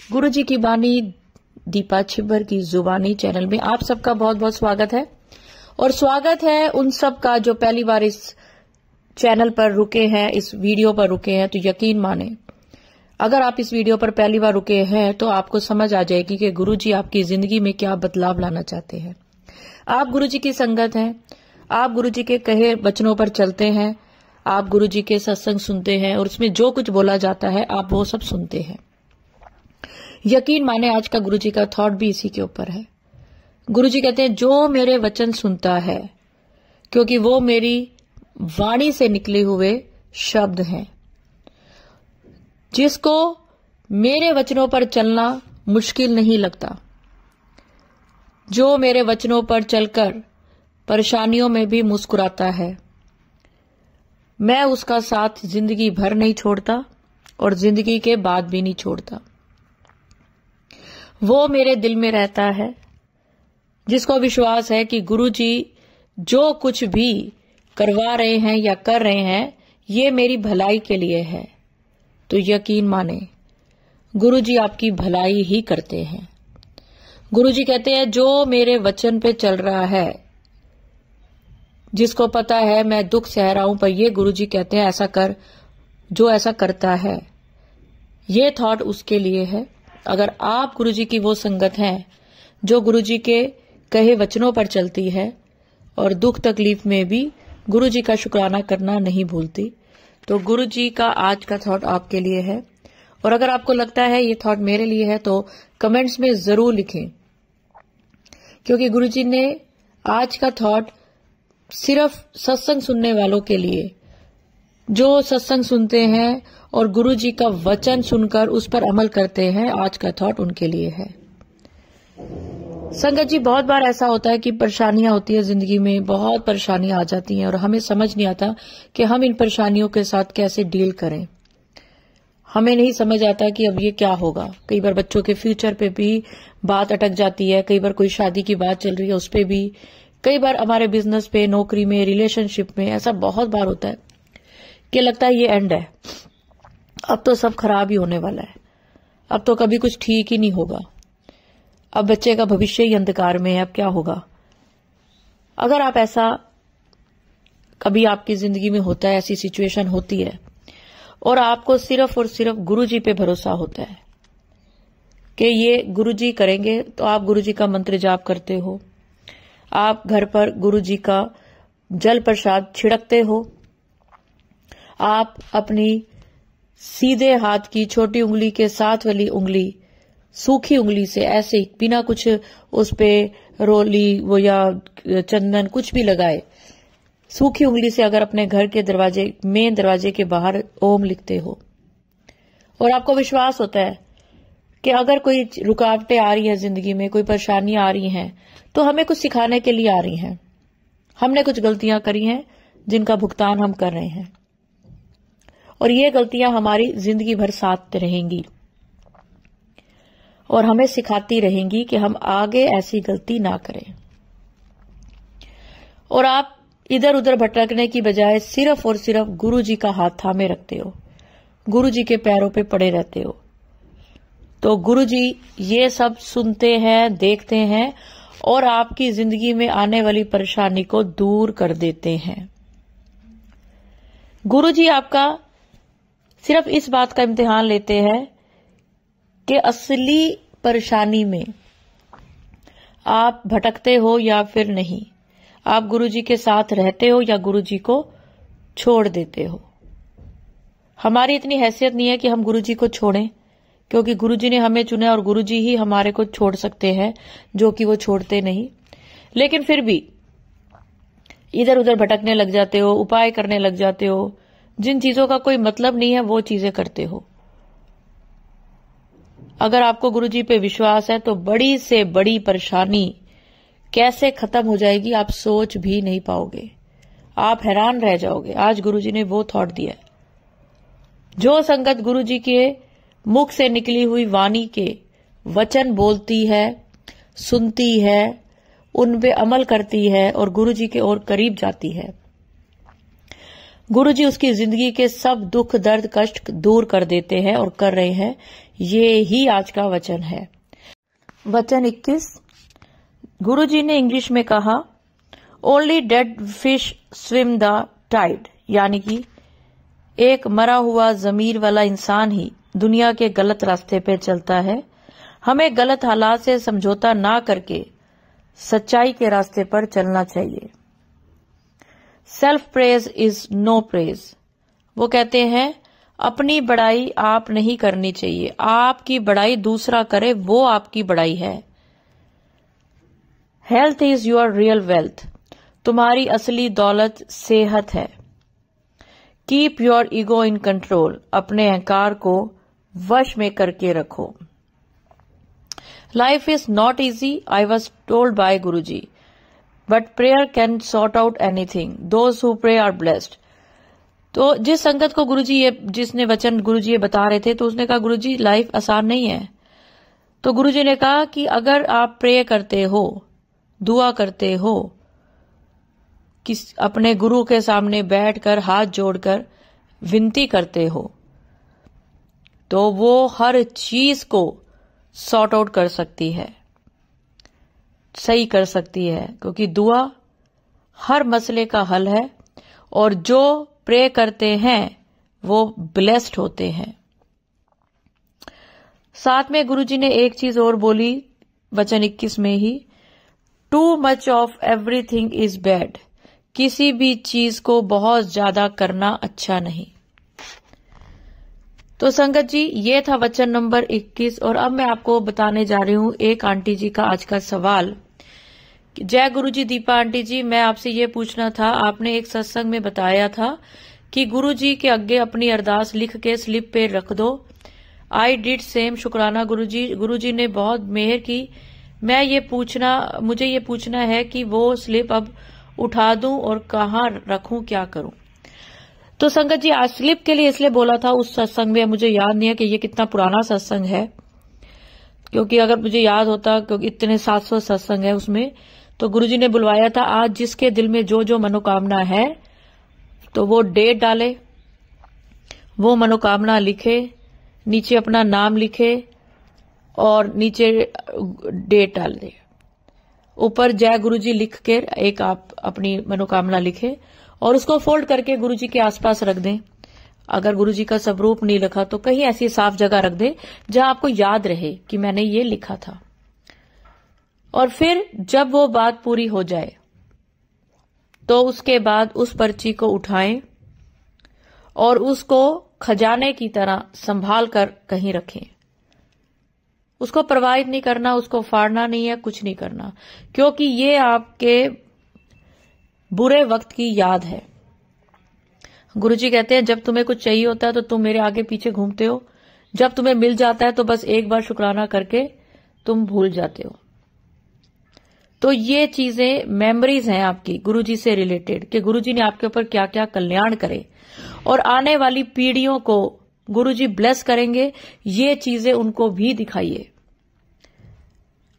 गुरुजी की बानी दीपा छिब्बर की जुबानी चैनल में आप सबका बहुत बहुत स्वागत है। और स्वागत है उन सब का जो पहली बार इस चैनल पर रुके हैं, इस वीडियो पर रुके हैं। तो यकीन माने, अगर आप इस वीडियो पर पहली बार रुके हैं तो आपको समझ आ जाएगी कि गुरुजी आपकी जिंदगी में क्या बदलाव लाना चाहते हैं। आप गुरुजी की संगत हैं, आप गुरुजी के कहे वचनों पर चलते हैं, आप गुरुजी के सत्संग सुनते हैं और उसमें जो कुछ बोला जाता है आप वो सब सुनते हैं। यकीन माने, आज का गुरुजी का थॉट भी इसी के ऊपर है। गुरुजी कहते हैं जो मेरे वचन सुनता है, क्योंकि वो मेरी वाणी से निकले हुए शब्द हैं, जिसको मेरे वचनों पर चलना मुश्किल नहीं लगता, जो मेरे वचनों पर चलकर परेशानियों में भी मुस्कुराता है, मैं उसका साथ जिंदगी भर नहीं छोड़ता और जिंदगी के बाद भी नहीं छोड़ता। वो मेरे दिल में रहता है, जिसको विश्वास है कि गुरुजी जो कुछ भी करवा रहे हैं या कर रहे हैं ये मेरी भलाई के लिए है। तो यकीन माने, गुरुजी आपकी भलाई ही करते हैं। गुरुजी कहते हैं जो मेरे वचन पे चल रहा है, जिसको पता है मैं दुख सह रहा हूं, पर ये गुरुजी कहते हैं ऐसा कर, जो ऐसा करता है ये थॉट उसके लिए है। अगर आप गुरुजी की वो संगत हैं जो गुरुजी के कहे वचनों पर चलती है और दुख तकलीफ में भी गुरुजी का शुक्राना करना नहीं भूलती, तो गुरुजी का आज का थॉट आपके लिए है। और अगर आपको लगता है ये थॉट मेरे लिए है तो कमेंट्स में जरूर लिखें, क्योंकि गुरुजी ने आज का थॉट सिर्फ सत्संग सुनने वालों के लिए, जो सत्संग सुनते हैं और गुरुजी का वचन सुनकर उस पर अमल करते हैं, आज का थॉट उनके लिए है। संगत जी, बहुत बार ऐसा होता है कि परेशानियां होती है जिंदगी में, बहुत परेशानियां आ जाती हैं और हमें समझ नहीं आता कि हम इन परेशानियों के साथ कैसे डील करें। हमें नहीं समझ आता कि अब ये क्या होगा। कई बार बच्चों के फ्यूचर पे भी बात अटक जाती है, कई बार कोई शादी की बात चल रही है उस पे भी, कई बार हमारे बिजनेस पे, नौकरी में, रिलेशनशिप में ऐसा बहुत बार होता है कि लगता है ये एंड है, अब तो सब खराब ही होने वाला है, अब तो कभी कुछ ठीक ही नहीं होगा, अब बच्चे का भविष्य ही अंधकार में है, अब क्या होगा। अगर आप ऐसा कभी आपकी जिंदगी में होता है, ऐसी सिचुएशन होती है और आपको सिर्फ और सिर्फ गुरुजी पे भरोसा होता है कि ये गुरुजी करेंगे, तो आप गुरुजी का मंत्र जाप करते हो, आप घर पर गुरुजी का जल प्रसाद छिड़कते हो, आप अपनी सीधे हाथ की छोटी उंगली के साथ वाली उंगली सूखी उंगली से ऐसे ही बिना कुछ उस पे रोली वो या चंदन कुछ भी लगाए, सूखी उंगली से अगर अपने घर के दरवाजे, मेन दरवाजे के बाहर ओम लिखते हो और आपको विश्वास होता है कि अगर कोई रुकावटें आ रही है जिंदगी में, कोई परेशानियां आ रही हैं, तो हमें कुछ सिखाने के लिए आ रही हैं, हमने कुछ गलतियां करी हैं जिनका भुगतान हम कर रहे हैं और ये गलतियां हमारी जिंदगी भर साथ रहेंगी और हमें सिखाती रहेंगी कि हम आगे ऐसी गलती ना करें। और आप इधर उधर भटकने की बजाय सिर्फ और सिर्फ गुरुजी का हाथ थामे रखते हो, गुरुजी के पैरों पे पड़े रहते हो, तो गुरुजी ये सब सुनते हैं, देखते हैं और आपकी जिंदगी में आने वाली परेशानी को दूर कर देते हैं। गुरुजी आपका सिर्फ इस बात का इम्तिहान लेते हैं कि असली परेशानी में आप भटकते हो या फिर नहीं, आप गुरुजी के साथ रहते हो या गुरुजी को छोड़ देते हो। हमारी इतनी हैसियत नहीं है कि हम गुरुजी को छोड़ें, क्योंकि गुरुजी ने हमें चुना और गुरुजी ही हमारे को छोड़ सकते हैं, जो कि वो छोड़ते नहीं। लेकिन फिर भी इधर उधर भटकने लग जाते हो, उपाय करने लग जाते हो, जिन चीजों का कोई मतलब नहीं है वो चीजें करते हो। अगर आपको गुरुजी पे विश्वास है तो बड़ी से बड़ी परेशानी कैसे खत्म हो जाएगी आप सोच भी नहीं पाओगे, आप हैरान रह जाओगे। आज गुरुजी ने वो थॉट दिया है, जो संगत गुरुजी के मुख से निकली हुई वाणी के वचन बोलती है, सुनती है, उन पे अमल करती है और गुरुजी के और करीब जाती है, गुरुजी उसकी जिंदगी के सब दुख दर्द कष्ट दूर कर देते हैं और कर रहे हैं। ये ही आज का वचन है। वचन 21, गुरुजी ने इंग्लिश में कहा, only dead fish swim the tide, यानी कि एक मरा हुआ जमीर वाला इंसान ही दुनिया के गलत रास्ते पे चलता है। हमें गलत हालात से समझौता ना करके सच्चाई के रास्ते पर चलना चाहिए। Self praise is no praise. वो कहते हैं अपनी बड़ाई आप नहीं करनी चाहिए, आपकी बड़ाई दूसरा करे वो आपकी बड़ाई है। Health is your real wealth, तुम्हारी असली दौलत सेहत है। Keep your ego in control, अपने अहंकार को वश में करके रखो। Life is not easy, I was told by Guruji, but prayer can sort out anything, those who pray are blessed. तो जिस संगत को गुरुजी जिसने वचन गुरुजी ये बता रहे थे, तो उसने कहा गुरुजी लाइफ आसान नहीं है। तो गुरुजी ने कहा कि अगर आप प्रे करते हो, दुआ करते हो, अपने गुरु के सामने बैठकर हाथ जोड़कर विनती करते हो, तो वो हर चीज को सॉर्ट आउट कर सकती है, सही कर सकती है, क्योंकि दुआ हर मसले का हल है। और जो प्रे करते हैं वो ब्लेस्ड होते हैं। साथ में गुरुजी ने एक चीज और बोली वचन 21 में ही, too much of everything is bad, किसी भी चीज को बहुत ज्यादा करना अच्छा नहीं। तो संगत जी ये था वचन नंबर 21। और अब मैं आपको बताने जा रही हूं एक आंटी जी का आज का सवाल। जय गुरुजी दीपा आंटी जी, मैं आपसे ये पूछना था, आपने एक सत्संग में बताया था कि गुरुजी के आगे अपनी अरदास लिख के स्लिप पे रख दो। आई डिड सेम, शुक्राना गुरुजी, गुरुजी ने बहुत मेहर की। मुझे ये पूछना है कि वो स्लिप अब उठा दूं और कहाँ रखूं, क्या करूं। तो संगत जी आज स्लिप के लिए इसलिए बोला था उस सत्संग में, मुझे याद नहीं है कि ये कितना पुराना सत्संग है, क्योंकि अगर मुझे याद होता, क्योंकि इतने 700 सत्संग है उसमें, तो गुरुजी ने बुलवाया था आज जिसके दिल में जो जो मनोकामना है तो वो डेट डाले, वो मनोकामना लिखे, नीचे अपना नाम लिखे और नीचे डेट डाल दे। ऊपर जय गुरुजी लिख के एक आप अपनी मनोकामना लिखे और उसको फोल्ड करके गुरुजी के आसपास रख दें। अगर गुरुजी का स्वरूप नहीं लिखा तो कहीं ऐसी साफ जगह रख दें जहां आपको याद रहे कि मैंने ये लिखा था। और फिर जब वो बात पूरी हो जाए तो उसके बाद उस पर्ची को उठाएं और उसको खजाने की तरह संभाल कर कहीं रखें। उसको प्रवाहित नहीं करना, उसको फाड़ना नहीं है, कुछ नहीं करना, क्योंकि ये आपके बुरे वक्त की याद है। गुरुजी कहते हैं जब तुम्हें कुछ चाहिए होता है तो तुम मेरे आगे पीछे घूमते हो, जब तुम्हें मिल जाता है तो बस एक बार शुक्राना करके तुम भूल जाते हो। तो ये चीजें मेमोरीज हैं आपकी गुरुजी से रिलेटेड कि गुरुजी ने आपके ऊपर क्या क्या कल्याण करे और आने वाली पीढ़ियों को गुरुजी ब्लेस करेंगे। ये चीजें उनको भी दिखाइए।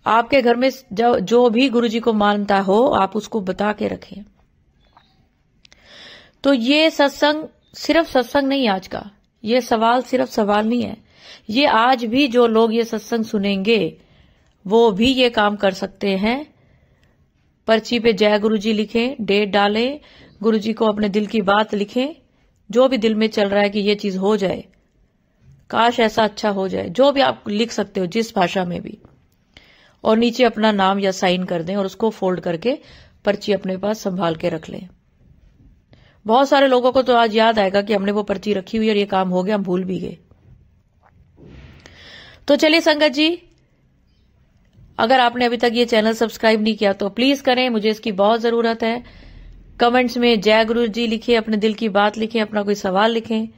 आपके घर में जो भी गुरुजी को मानता हो आप उसको बता के रखें। तो ये सत्संग सिर्फ सत्संग नहीं आज का, ये सवाल सिर्फ सवाल नहीं है। ये आज भी जो लोग ये सत्संग सुनेंगे वो भी ये काम कर सकते हैं। पर्ची पे जय गुरुजी लिखें, डेट डालें, गुरुजी को अपने दिल की बात लिखें, जो भी दिल में चल रहा है कि ये चीज हो जाए, काश ऐसा अच्छा हो जाए, जो भी आप लिख सकते हो जिस भाषा में भी, और नीचे अपना नाम या साइन कर दें और उसको फोल्ड करके पर्ची अपने पास संभाल के रख लें। बहुत सारे लोगों को तो आज याद आएगा कि हमने वो पर्ची रखी हुई और ये काम हो गया, हम भूल भी गए। तो चलिए संगत जी, अगर आपने अभी तक ये चैनल सब्सक्राइब नहीं किया तो प्लीज करें, मुझे इसकी बहुत जरूरत है। कमेंट्स में जय गुरुजी लिखें, अपने दिल की बात लिखें, अपना कोई सवाल लिखें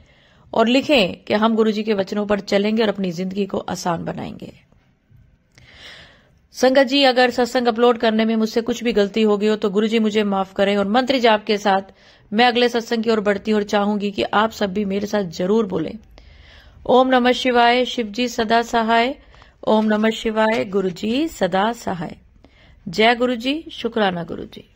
और लिखें कि हम गुरुजी के वचनों पर चलेंगे और अपनी जिंदगी को आसान बनाएंगे। संगत जी, अगर सत्संग अपलोड करने में मुझसे कुछ भी गलती हो गई हो तो गुरुजी मुझे माफ करें। और मंत्र जाप के साथ मैं अगले सत्संग की ओर बढ़ती हूं और चाहूंगी कि आप सब भी मेरे साथ जरूर बोलें। ओम नमः शिवाय, शिव जी सदा सहाय। ओम नमः शिवाय, गुरुजी सदा सहाय। जय गुरुजी, शुक्राना गुरुजी।